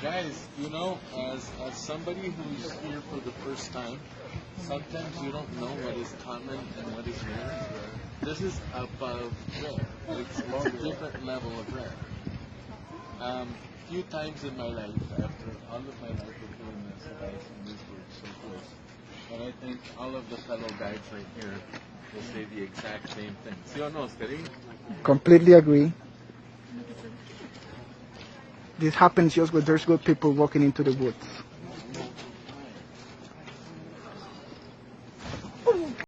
Guys, you know, as somebody who's here for the first time, sometimes you don't know what is common and what is rare. This is above rare. It's a different level of rare. Few times in my life, after all of my life of doing this, have I seen these birds so close. And I think all of the fellow guides right here will say the exact same thing. ¿Sí o no, Oscarín? Completely agree. This happens just when there's good people walking into the woods.